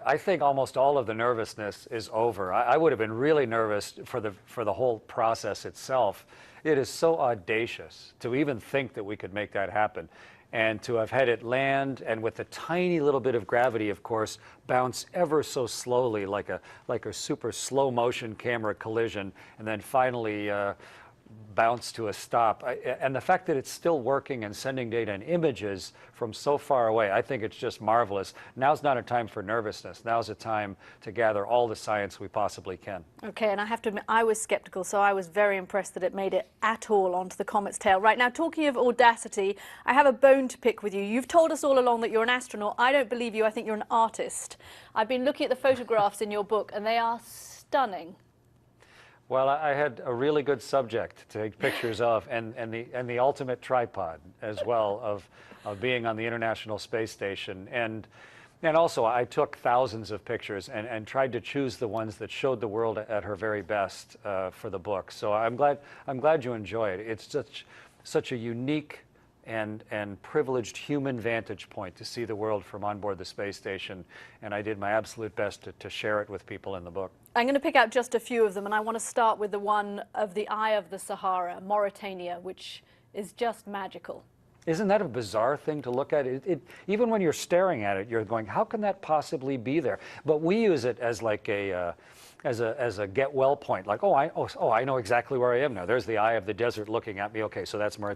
I think almost all of the nervousness is over. I would have been really nervous for the whole process itself. It is so audacious to even think that we could make that happen. And to have had it land and with a tiny little bit of gravity, of course, bounce ever so slowly like a super slow motion camera collision, and then finally bounce to a stop. And the fact that it's still working and sending data and images from so far away, I think it's just marvelous. Now's not a time for nervousness. Now's a time to gather all the science we possibly can. Okay, and I have to admit, I was skeptical, so I was very impressed that it made it at all onto the comet's tail. Right, now, talking of audacity, I have a bone to pick with you. You've told us all along that you're an astronaut. I don't believe you. I think you're an artist. I've been looking at the photographs in your book, and they are stunning. Well, I had a really good subject to take pictures of, and the ultimate tripod as well of being on the International Space Station. And also I took thousands of pictures and tried to choose the ones that showed the world at her very best for the book. So I'm glad you enjoy it. It's such a unique and privileged human vantage point to see the world from on board the space station, and I did my absolute best to share it with people in the book. I'm going to pick out just a few of them, and I want to start with the one of the eye of the Sahara, Mauritania, which is just magical. Isn't that a bizarre thing to look at? Even when you're staring at it, you're going, how can that possibly be there? But we use it as like as a get well point, like, oh, I know exactly where I am now. There's the eye of the desert looking at me. Okay, so that's Mauritania.